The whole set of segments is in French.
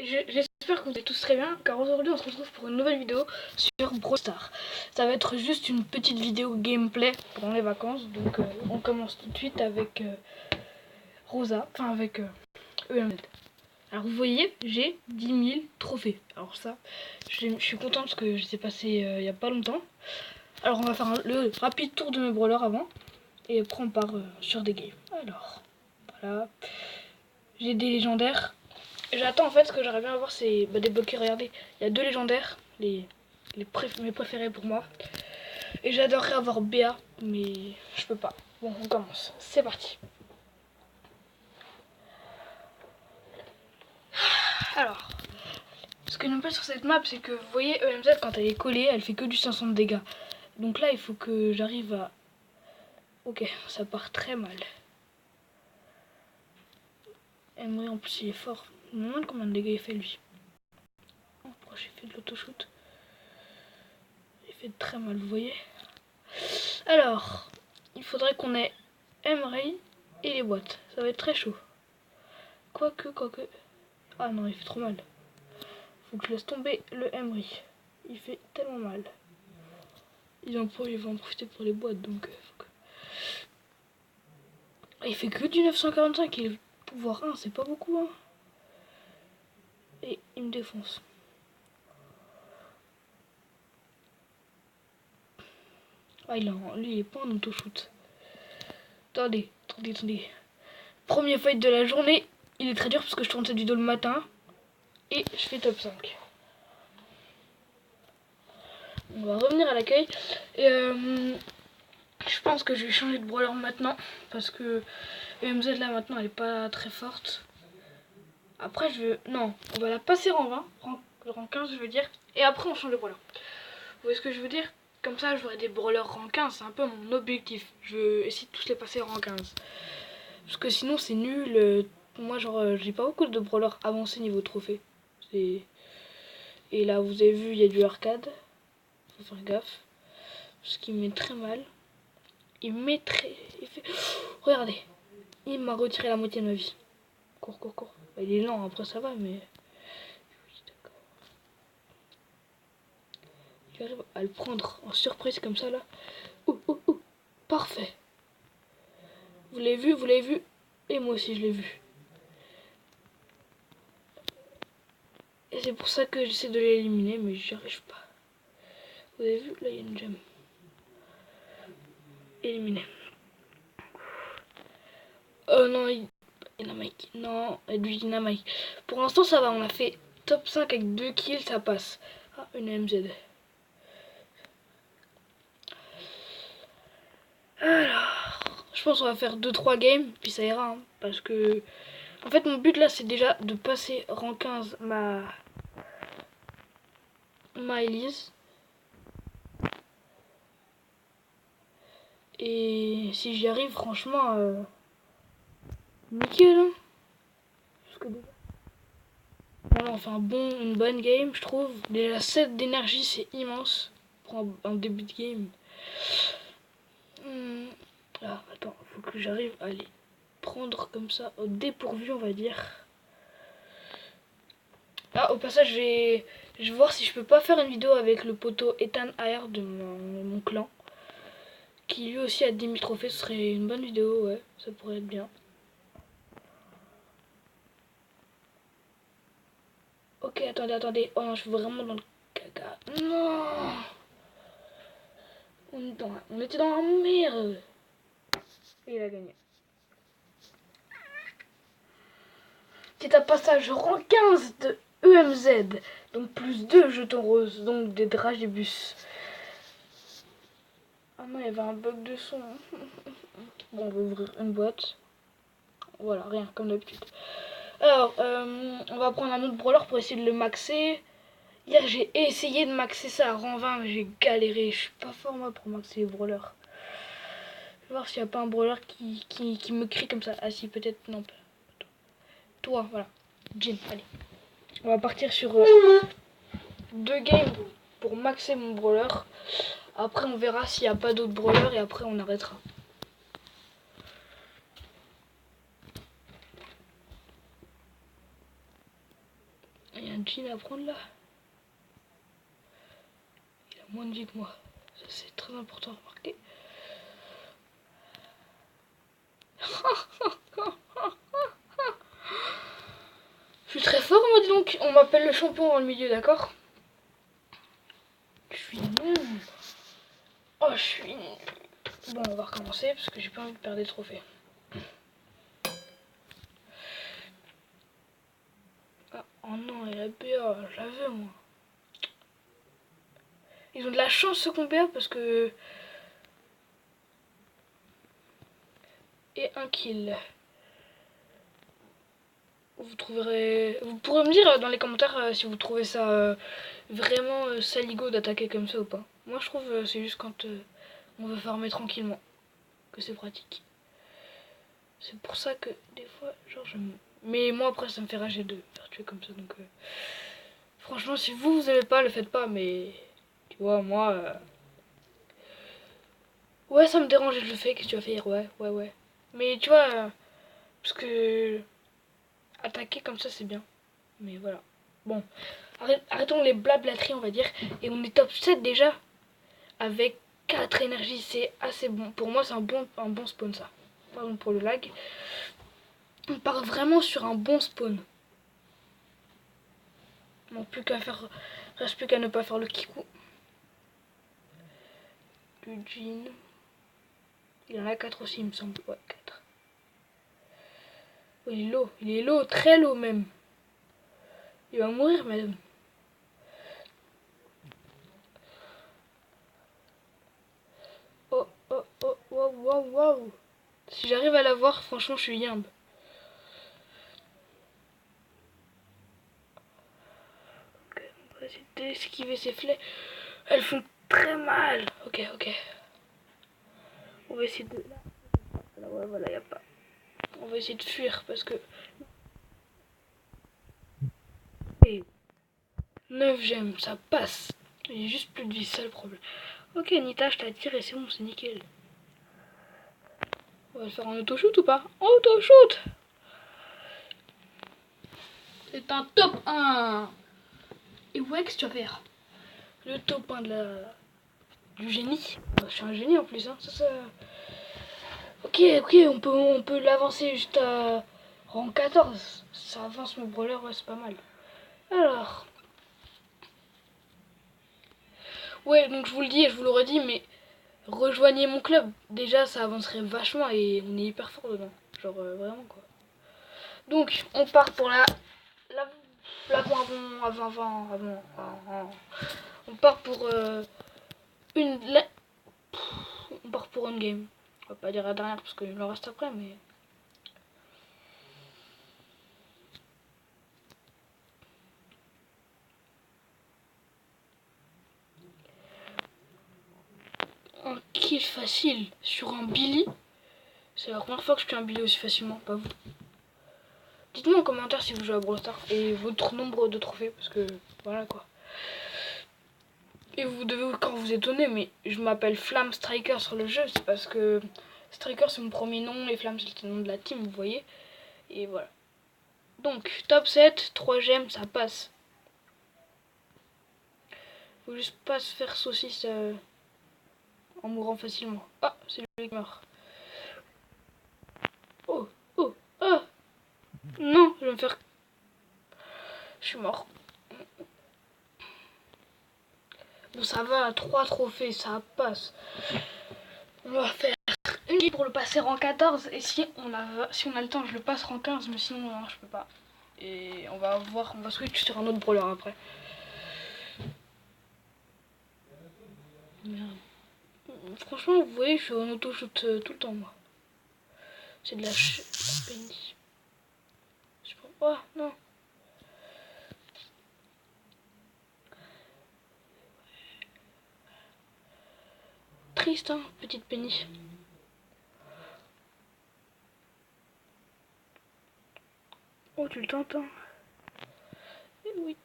J'espère que vous allez tous très bien, car aujourd'hui on se retrouve pour une nouvelle vidéo sur Brawl Stars. Ça va être juste une petite vidéo gameplay pendant les vacances, donc on commence tout de suite avec Rosa, enfin avec EMZ. Alors vous voyez, j'ai 10 000 trophées. Alors ça, je suis contente parce que je les ai passés il n'y a pas longtemps. Alors on va faire le rapide tour de mes brawlers avant, et après on part sur des games. Alors, voilà, j'ai des légendaires. J'attends en fait, ce que j'aimerais bien avoir c'est débloquer, regardez, il y a 2 légendaires, mes préférés pour moi. Et j'adorerais avoir BA, mais je peux pas. Bon, on commence, c'est parti. Alors, ce que j'aime pas sur cette map, c'est que vous voyez EMZ quand elle est collée, elle fait que du 500 de dégâts. Donc là, il faut que j'arrive à... Ok, ça part très mal. Emery en plus il est fort. Je me demande combien de dégâts il fait lui. Oh, pourquoi j'ai fait de l'autoshoot? Il fait très mal, vous voyez. Alors, il faudrait qu'on ait Emery et les boîtes. Ça va être très chaud. Quoique. Ah non, il fait trop mal. Faut que je laisse tomber le Emery. Il fait tellement mal. Il va en profiter pour les boîtes, donc... Il fait que du 945 et le pouvoir 1, c'est pas beaucoup, hein. Et il me défonce. Ah, lui, il est pas en auto-shoot. Attendez. Premier fight de la journée. Il est très dur parce que je tourne cette vidéo le matin. Et je fais top 5. On va revenir à l'accueil. Et je pense que je vais changer de brawler maintenant. Parce que EMZ là maintenant elle est pas très forte. Après non, on va la passer en 20. Rang 15 je veux dire. Et après on change de brawler. Vous voyez ce que je veux dire? Comme ça j'aurai des brawlers rang 15. C'est un peu mon objectif. Je veux essayer de tous les passer rang 15. Parce que sinon c'est nul. Moi genre j'ai pas beaucoup de brawlers avancés niveau trophée. Et là vous avez vu il y a du arcade. Faut faire gaffe. Parce qu'il me met très mal. Il fait... Regardez. Il m'a retiré la moitié de ma vie. Cours. Bah, il est lent, après ça va, mais... J'arrive à le prendre en surprise comme ça, là. Oh. Parfait. Vous l'avez vu? Et moi aussi, je l'ai vu. Et c'est pour ça que j'essaie de l'éliminer, mais j'y arrive pas. Vous avez vu? Là, il y a une gemme. Éliminé. Oh non, Dynamite. Non, du Dynamite. Pour l'instant, ça va. On a fait top 5 avec 2 kills, ça passe. Ah, une MZ. Alors, je pense qu'on va faire 2-3 games, puis ça ira. Hein, parce que, en fait, mon but là, c'est déjà de passer rang 15 ma Elise. Et si j'y arrive, franchement, nickel. Hein. Voilà, on fait une bonne game, je trouve. Déjà 7 d'énergie, c'est immense pour un début de game. Ah, attends, faut que j'arrive à les prendre comme ça au dépourvu, on va dire. Ah, au passage, je vais voir si je peux pas faire une vidéo avec le poteau Ethan AR de mon clan. Qui lui aussi a 10 000 trophées, ce serait une bonne vidéo, ouais, ça pourrait être bien. Ok, attendez. Oh non, je suis vraiment dans le caca. Non, on était dans la merde. Et il a gagné. C'est un passage rang 15 de EMZ. Donc plus 2 jetons roses, donc des dragibus. Ah non, il y avait un bug de son. Bon, on va ouvrir une boîte. Voilà, rien, comme d'habitude. Alors, on va prendre un autre brawler pour essayer de le maxer. Hier, j'ai essayé de maxer ça à rang 20, mais j'ai galéré. Je suis pas fort, moi, pour maxer les brawlers. Je vais voir s'il n'y a pas un brawler qui me crie comme ça. Ah si, peut-être, non. Toi, voilà. Jin, allez. On va partir sur 2 games pour maxer mon brawler. Après, on verra s'il n'y a pas d'autres brawlers et après, on arrêtera. un jean à prendre là. Il a moins de vie que moi. Ça c'est très important à remarquer. Je suis très fort, moi dis donc. On m'appelle le champion dans le milieu, d'accord? Je suis nul. Oh, je suis nul. Bon, on va recommencer parce que j'ai pas envie de perdre des trophées. Ah, oh non, et la BA, je la veux moi. Ils ont de la chance ce qu'on BA parce que... Et un kill. Vous trouverez... Vous pourrez me dire dans les commentaires si vous trouvez ça vraiment saligo d'attaquer comme ça ou pas. Moi je trouve c'est juste quand on veut farmer tranquillement que c'est pratique. C'est pour ça que des fois, genre mais moi après ça me fait rager de faire tuer comme ça donc... Franchement si vous aimez pas, le faites pas mais... Tu vois moi... Ouais ça me dérange et je le fais, qu'est-ce que tu vas faire? Ouais. Mais tu vois... parce que... Attaquer comme ça c'est bien. Mais voilà. Bon. Arrêtons les blablateries on va dire. Et on est top 7 déjà. Avec 4 énergies. C'est assez bon. Pour moi c'est un bon spawn ça. Pardon pour le lag. On part vraiment sur un bon spawn. Bon, plus qu'à faire. Reste plus qu'à ne pas faire le kikou. Du jean. Il en a 4 aussi il me semble. Ouais 4. Oh, il est low, très low même. Il va mourir madame. Oh, wow. Si j'arrive à l'avoir, franchement, je suis yimbe. Ok, on va essayer d'esquiver ces flèches. Elles font très mal. Ok. On va essayer de... Voilà, y a pas. On va essayer de fuir parce que... Et 9 gemmes, ça passe. J'ai juste plus de vie, c'est ça le problème. Ok, Nita, je t'attire et c'est bon, c'est nickel. On va le faire en auto-shoot ou pas? Auto-shoot! C'est un top 1! Et ouais, qu'est-ce que tu vas faire? Le top 1 du génie. Je suis un génie en plus, hein. Ça... Ok, on peut l'avancer juste à rang 14. Ça avance mon brawler, ouais, c'est pas mal. Alors... Ouais, donc je vous le dis et je vous le redis, mais rejoignez mon club. Déjà, ça avancerait vachement et on est hyper fort dedans. Genre, vraiment, quoi. Donc, on part pour avant. On part pour une... On part pour une game. On va pas dire la dernière parce qu'il en reste après, mais... Un kill facile sur un Billy. C'est la première fois que je tue un Billy aussi facilement, pas vous. Dites-moi en commentaire si vous jouez à Brawl Stars et votre nombre de trophées, parce que voilà quoi. Et vous devez encore vous étonner, mais je m'appelle Flamme Striker sur le jeu, c'est parce que Striker c'est mon premier nom et Flamme c'est le nom de la team, vous voyez. Et voilà. Donc, top 7, 3 gemmes, ça passe. Faut juste pas se faire saucisse en mourant facilement. Ah, c'est lui qui meurt. Oh. Non, je vais me faire... Je suis mort. Bon, ça va, 3 trophées, ça passe. On va faire une game pour le passer en 14. Et si on a le temps, je le passe en 15. Mais sinon, non, je peux pas. Et on va voir, on va switch sur un autre brawler après. Merde. Franchement, vous voyez, je suis en auto-shoot tout le temps, moi. C'est de la Penny. Oh, non. Triste, hein, petite Penny. Oh, tu le tentes, hein. Oui.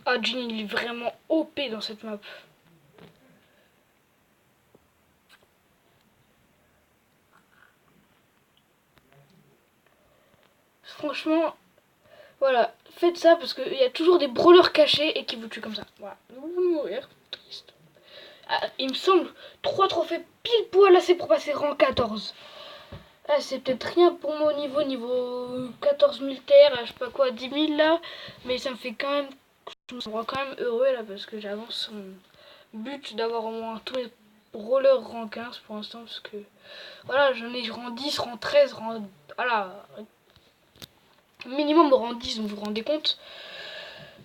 Ah, Jin, il est vraiment OP dans cette map. Franchement, voilà, faites ça parce qu'il y a toujours des brawlers cachés et qui vous tuent comme ça. Voilà, vous allez mourir, triste. Ah, il me semble 3 trophées pile poil assez pour passer rang 14. Ah, c'est peut-être rien pour moi au niveau 14 000 terres, je sais pas quoi, 10 000 là, mais ça me fait quand même, je me sens quand même heureux là parce que j'avance mon but d'avoir au moins tous les brawlers rang 15 pour l'instant parce que voilà, j'en ai rang 10, rang 13, rang, voilà, minimum rang 10, donc vous vous rendez compte.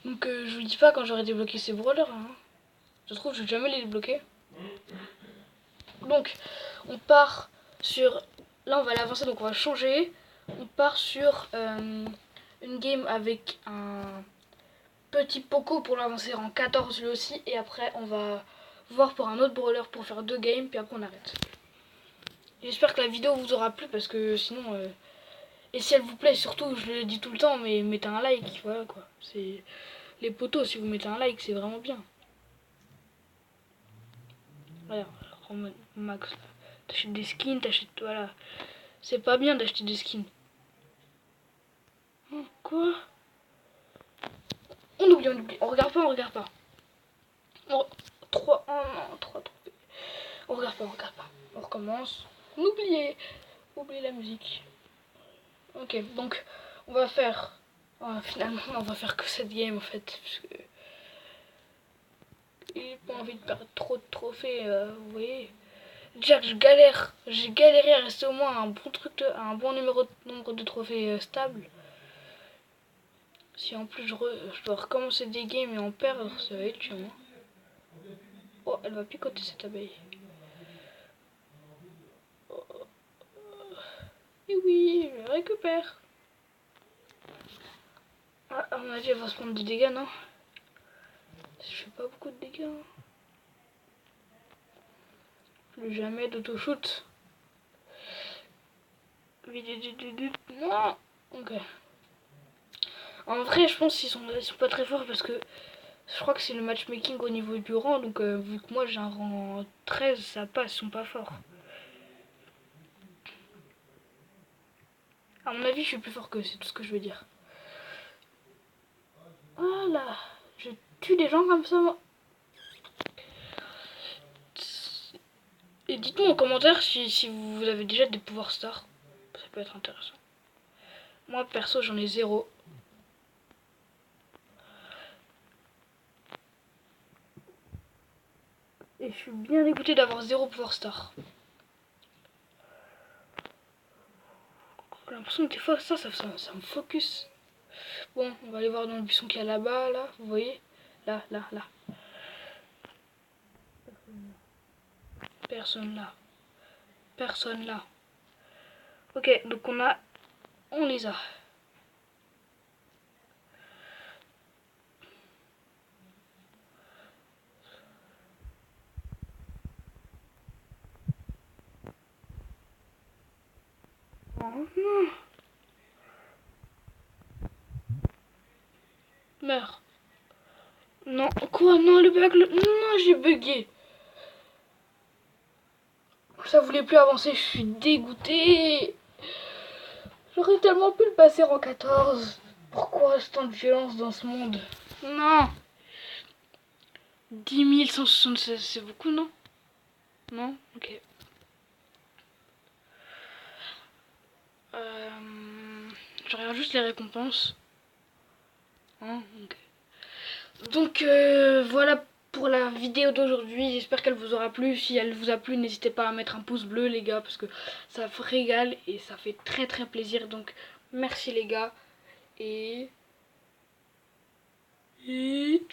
Donc je vous dis pas quand j'aurai débloqué ces brawlers, hein. Je trouve que je vais jamais les débloquer. Donc on part sur, là on va l'avancer, donc on va changer. On part sur une game avec un petit Poco pour l'avancer en 14 lui aussi. Et après on va voir pour un autre brawler pour faire 2 games, puis après on arrête. J'espère que la vidéo vous aura plu parce que sinon... et si elle vous plaît, surtout, je le dis tout le temps, mais mettez un like, voilà quoi. C'est les potos, si vous mettez un like, c'est vraiment bien. Voilà, max. T'achètes des skins, t'achètes, voilà. C'est pas bien d'acheter des skins. Oh, quoi? On oublie, on oublie. On regarde pas, on regarde pas. 3, oh non, 3 trophées. On regarde pas, on regarde pas. On recommence. On oublie la musique. Ok, donc on va faire... Oh, finalement, on va faire que cette game en fait. Parce que... j'ai pas envie de perdre trop de trophées, vous voyez. Déjà que j'ai galéré à rester au moins un bon truc, un bon nombre de trophées stable. Si en plus je dois recommencer des games et en perdre, ça va être chiant. Oh, elle va picoter cette abeille. Oh. Et oui, je récupère. Ah, à mon avis, elle va se prendre des dégâts, non? Je fais pas beaucoup de dégâts. Plus jamais d'auto-shoot. Non. Ok. En vrai, je pense qu'ils sont pas très forts parce que je crois que c'est le matchmaking au niveau du rang. Donc, vu que moi j'ai un rang 13, ça passe, ils sont pas forts. À mon avis, je suis plus fort qu'eux, c'est tout ce que je veux dire. Voilà. Je tue des gens comme ça, moi. Et dites-moi en commentaire si vous avez déjà des pouvoirs stars. Ça peut être intéressant. Moi, perso, j'en ai 0. Et je suis bien dégoûté d'avoir 0 pouvoir star. J'ai l'impression que des fois, ça me focus. Bon, on va aller voir dans le buisson qu'il y a là-bas, là. Vous voyez? Là. Personne là. Personne là. Ok, donc on les a. Oh non. Meurs. Non, quoi? Non, le bug, non, j'ai bugué. Ça voulait plus avancer, je suis dégoûté. J'aurais tellement pu le passer en 14. Pourquoi tant de violence dans ce monde? Non. 10 176, c'est beaucoup, non? Non? Ok. Je regarde juste les récompenses. Hein, ok. Donc voilà pour la vidéo d'aujourd'hui. J'espère qu'elle vous aura plu. Si elle vous a plu, n'hésitez pas à mettre un pouce bleu les gars, parce que ça vous régale et ça fait très très plaisir. Donc merci les gars. Et